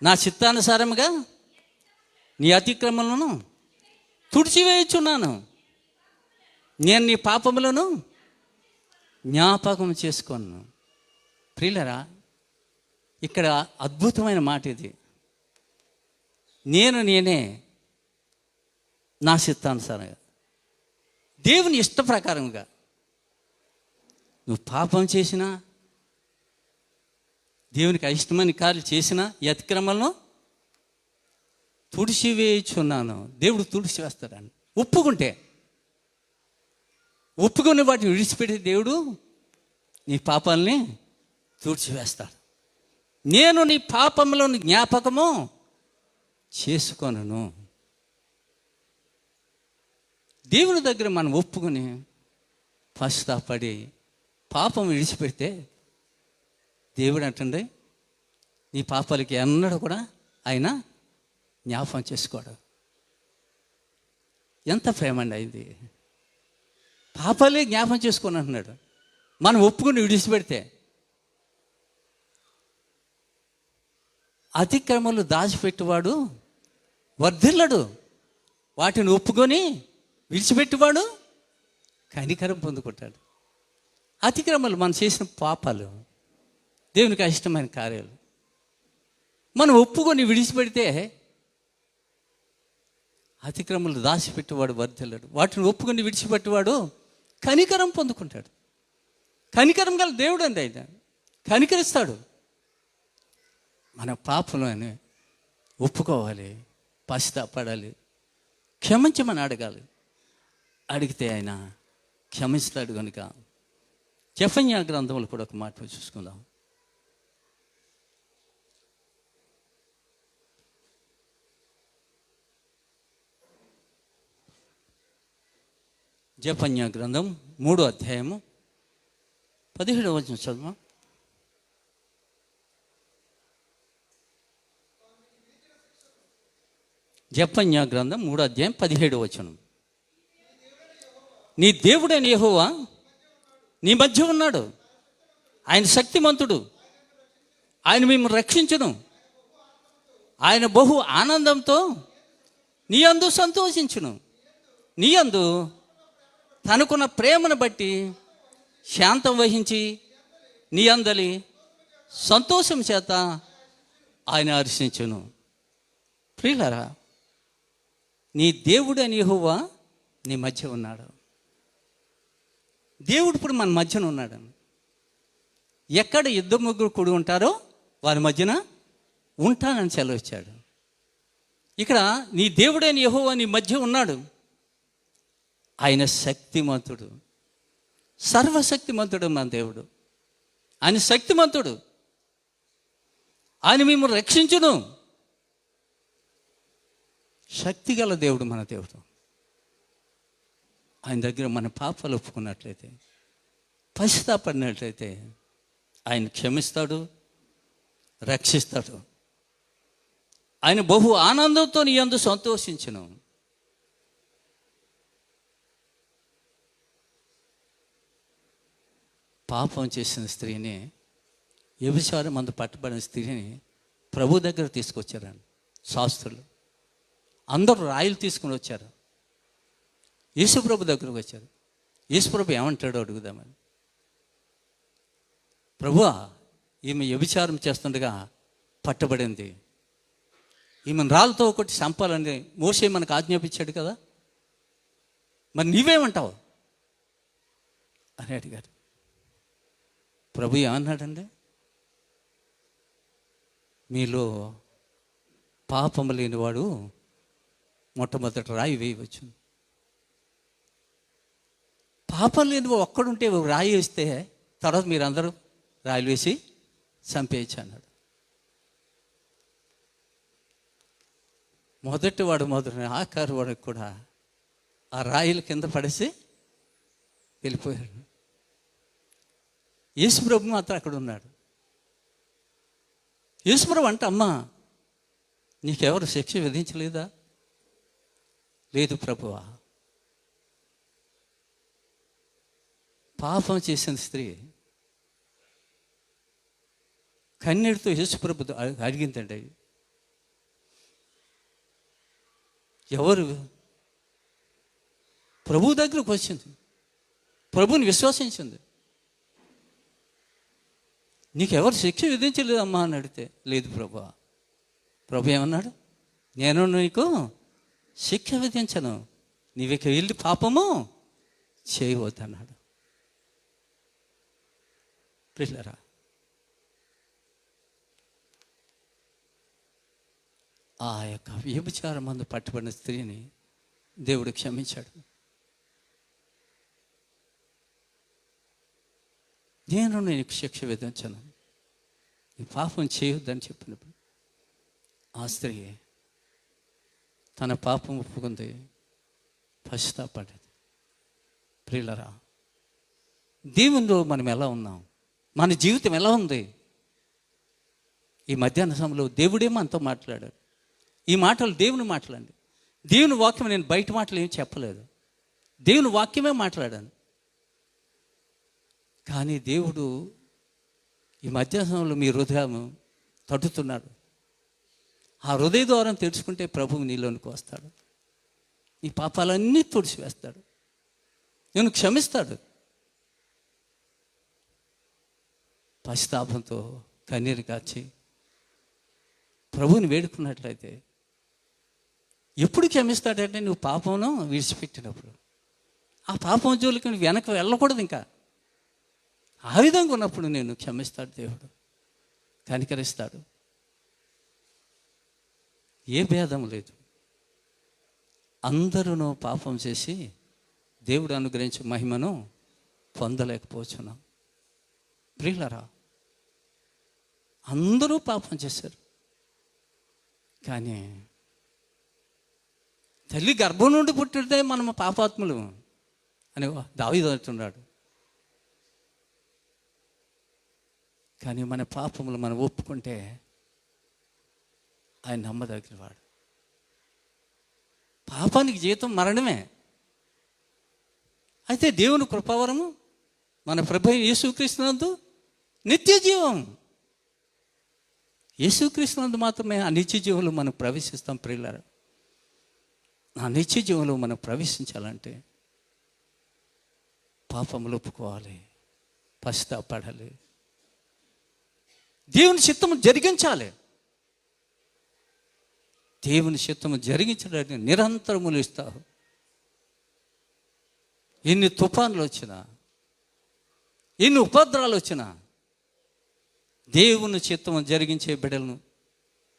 Speaker 1: నా చిత్తానుసారముగా నీ అతిక్రమలను తుడిచివేయుచున్నాను, నేను నీ పాపములను జ్ఞాపకం చేసుకోను. ప్రియులరా, ఇక్కడ అద్భుతమైన మాట ఇది. నేనే నా చిత్తానుసారంగా, దేవుని ఇష్ట ప్రకారంగా నువ్వు పాపం చేసినా, దేవునికి అయిష్టమైన కార్యాలు చేసినా ఈ అతిక్రమలను తుడిచివేయుచున్నాను. దేవుడు తుడిచివేస్తాడని ఒప్పుకుని వాటిని విడిచిపెట్టి దేవుడు నీ పాపాలని తుడిచివేస్తాడు. నేను నీ పాపములను జ్ఞాపకము చేసుకోను. దేవుని దగ్గర మనం ఒప్పుకొని పశ్చాత్తాపడి పాపం విడిచిపెడితే దేవుడు అంటుండే నీ పాపాలకి ఎన్నడూ కూడా ఆయన జ్ఞాపకం చేసుకోడు. ఎంత ప్రేమ అండి అయింది. పాపాలే జ్ఞాపకం చేసుకొని అంటున్నాడు. మనం ఒప్పుకుని విడిచిపెడితే అతిక్రమలు దాచిపెట్టువాడు వర్ధిల్లడు, వాటిని ఒప్పుకొని విడిచిపెట్టువాడు కనికరం పొందుకుంటాడు. అతిక్రమలు మనం చేసిన పాపాలు, దేవునికి ఇష్టమైన కార్యాలు మనం ఒప్పుకొని విడిచిపెడితే అతిక్రమలు దాచిపెట్టేవాడు వర్ధిల్లడు, వాటిని ఒప్పుకొని విడిచిపెట్టేవాడు కనికరం పొందుకుంటాడు. కనికరం గల దేవుడు అండి ఆయన, కనికరిస్తాడు. మన పాపలను ఒప్పుకోవాలి, పశ్చాత్తాపడాలి, క్షమించమని అడగాలి. అడిగితే ఆయన క్షమిస్తాడు. కనుక జెఫన్యా గ్రంథంలో కూడా ఒక మాట చూసుకుందాం. జెఫన్యా గ్రంథం 3వ అధ్యాయము 17వ వచనం చదువు. జెఫన్యా గ్రంథం 3వ అధ్యాయం 17వ వచనం. నీ దేవుడైన యెహోవా నీ మధ్య ఉన్నాడు, ఆయన శక్తిమంతుడు, ఆయన మిమ్మల్ని రక్షించును, ఆయన బహు ఆనందంతో నీ యందు సంతోషించును, నీ యందు తనకున్న ప్రేమను బట్టి శాంతం వహించి నీ అందలి సంతోషం చేత ఆయన హర్షించును. ప్రియులారా, నీ దేవుడు అని యెహోవా నీ మధ్య ఉన్నాడు. దేవుడు ఇప్పుడు మన మధ్యన ఉన్నాడు. ఎక్కడ 2-3 కూడి ఉంటారో వారి మధ్యన ఉంటానని సెలవిచ్చాడు. ఇక్కడ నీ దేవుడైన యెహోవా నీ మధ్య ఉన్నాడు. ఆయన శక్తిమంతుడు, సర్వశక్తిమంతుడు మన దేవుడు. ఆయన శక్తిమంతుడు, ఆయన మిమ్మల్ని రక్షించును. శక్తిగల దేవుడు మన దేవుడు. ఆయన దగ్గర మన పాపాలు ఒప్పుకున్నట్లయితే, పశ్చాత్తాపడినట్లయితే ఆయన క్షమిస్తాడు, రక్షిస్తాడు. ఆయన బహు ఆనందంతో నీ యందు సంతోషించును. పాపం చేసిన స్త్రీని, వ్యభిచారం మందు పట్టబడిన స్త్రీని ప్రభు దగ్గర తీసుకొచ్చారండి శాస్త్రులు. అందరూ రాయిలు తీసుకుని వచ్చారు. యేసుప్రభు దగ్గరకు వచ్చారు. యేసుప్రభు ఏమంటాడో అడుగుదామని. ప్రభువా, ఈమె వ్యభిచారం చేస్తుండగా పట్టబడింది, ఈమెను రాళ్ళతో ఒకటి చంపాలని మోషే మనకు ఆజ్ఞాపించాడు కదా, మరి నీవేమంటావు అని అడిగారు. ప్రభు ఏమన్నాడండి? మీలో పాపము లేనివాడు మొట్టమొదట రాయి వేయవచ్చు. పాపం లేని ఒక్కడుంటే రాయి వేస్తే తర్వాత మీరందరూ రాయిలు వేసి చంపేయచ్చు అన్నాడు. మొదటి ఆఖరి వాడికి కూడా ఆ రాయిల కింద పడేసి వెళ్ళిపోయాడు. యేసుప్రభు మాత్రం అక్కడ ఉన్నాడు. యేసుప్రభు అంటే, అమ్మా నీకెవరు శిక్ష విధించలేదా? లేదు ప్రభువా. పాపం చేసిన స్త్రీ కన్నీటితో యేసుప్రభు అడిగిందండి. ఎవరు? ప్రభు దగ్గరకు వచ్చింది. ప్రభుని విశ్వసించింది. నీకెవరు శిక్ష విధించలేదమ్మా అని అడిగితే, లేదు ప్రభు. ప్రభు ఏమన్నాడు? నేను నీకు శిక్ష విధించను, నీవిక వెళ్ళి పాపము చేయవద్దన్నాడు. పిల్లరా, ఆ యొక్క వ్యభిచారం మందు పట్టుబడిన స్త్రీని దేవుడు క్షమించాడు. నేను నీకు శిక్ష విధించను, నీ పాపం చేయొద్దని చెప్పినప్పుడు ఆ స్త్రీ తన పాపం ఒప్పుకుంది, పశ్చాత్తాపడ్డది. ప్రియులరా, దేవునిలో మనం ఎలా ఉన్నాం, మన జీవితం ఎలా ఉంది? ఈ మధ్యాహ్న సమయంలో దేవుడే మనతో మాట్లాడాడు. ఈ మాటలు దేవుని మాట్లాడండి. దేవుని వాక్యం, నేను బయట మాటలు ఏమి చెప్పలేదు, దేవుని వాక్యమే మాట్లాడాను. కానీ దేవుడు ఈ మధ్యాహ్న సమయంలో మీ హృదయం తట్టుతున్నాడు. ఆ హృదయ ద్వారం తెలుసుకుంటే ప్రభువు నీలోనికి వస్తాడు, నీ పాపాలన్నీ తుడిచివేస్తాడు, నేను క్షమిస్తాడు. పశ్చాత్తాపంతో కన్నీరు కాచి ప్రభువుని వేడుకున్నట్లయితే ఎప్పుడు క్షమిస్తాడంటే, నువ్వు పాపంను విడిచిపెట్టినప్పుడు. ఆ పాపం జోలికి నువ్వు వెనక వెళ్ళకూడదు. ఇంకా ఆ విధంగా ఉన్నప్పుడు నేను క్షమిస్తాడు దేవుడు, కనికరిస్తాడు. ఏ భేదం లేదు. అందరూ పాపం చేసి దేవుడు అనుగ్రహించే మహిమను పొందలేకపోతున్నాం. ప్రియులరా, అందరూ పాపం చేశారు. కానీ తల్లి గర్భం నుండి పుట్టితే మనం పాపాత్ములు అని దావీదు అంటున్నాడు. కానీ మన పాపములు మనం ఒప్పుకుంటే ఆయన నమ్మదగినవాడు. పాపానికి జీతం మరణమే. అయితే దేవుని కృపావరము మన ప్రభు యేసుక్రీస్తునందు నిత్య జీవం. యేసుక్రీస్తునందు మాత్రమే ఆ నిత్య జీవంలో మనం ప్రవేశిస్తాం. ప్రియులారా, ఆ నిత్య జీవంలో మనం ప్రవేశించాలంటే పాపములు ఒప్పుకోవాలి, పశ్చాత్తాపడాలి, దేవుని చిత్తము జరిగించాలి. దేవుని చిత్తము జరిగించడానికి నిరంతరములు ఇస్తావు. ఎన్ని తుఫాన్లు వచ్చినా, ఎన్ని ఉపద్రవాలు వచ్చినా దేవుని చిత్తము జరిగించే బిడ్డలను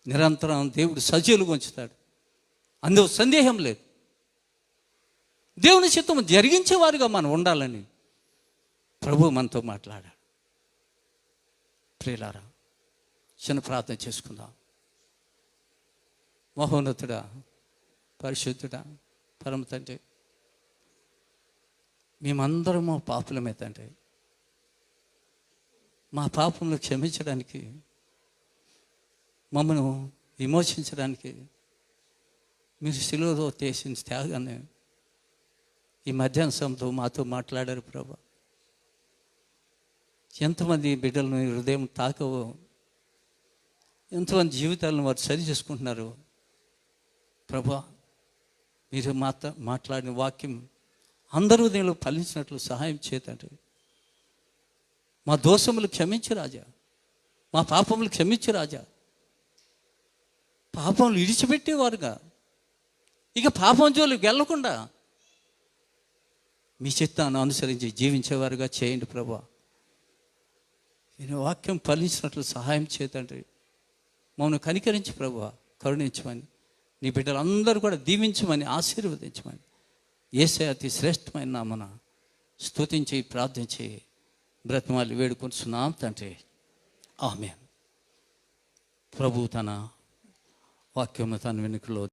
Speaker 1: నిరంతరం దేవుడు సజీవులుగా ఉంచుతాడు. అందులో సందేహం లేదు. దేవుని చిత్తము జరిగించేవారుగా మనం ఉండాలని ప్రభు మనతో మాట్లాడాడు. ప్రియులారా, చిన్న ప్రార్థన చేసుకుందాం. మహోన్నతుడా, పరిశుద్ధుడా, పరమ తండ్రి, మేమందరము పాపులమే తండ్రి. మా పాపములు క్షమించడానికి, మమ్మను విమోచించడానికి మీరు శిలువలో చేసిన త్యాగాన్ని ఈ మధ్యాహ్న సమయంలో మాతో మాట్లాడారు ప్రభా. ఎంతమంది బిడ్డలను హృదయం తాకవో, ఎంతమంది జీవితాలను వారు సరి చేసుకుంటున్నారు ప్రభా. మీరు మాట్లాడిన వాక్యం అందరూ దీనిలో ఫలించినట్లు సహాయం చేతండి. మా దోషములు క్షమించు రాజా, మా పాపములు క్షమించు రాజా. పాపములు విడిచిపెట్టేవారుగా, ఇక పాపం జోలికి వెళ్ళకుండా మీ చిత్తాన్ని అనుసరించి జీవించేవారుగా చేయండి ప్రభా. నేను వాక్యం ఫలించినట్లు సహాయం చేతండి. మమ్మల్ని కనికరించి ప్రభువా, కరుణించమని, నీ బిడ్డలందరూ కూడా దీవించమని, ఆశీర్వదించమని యేసయ్య అతి శ్రేష్టమైన నామమున స్తుతించి ప్రార్థించి బ్రతిమాలి వేడుకొంటున్నాం తండ్రి. ఆమేన్. ప్రభు తన వాక్యము తన వెనుకలో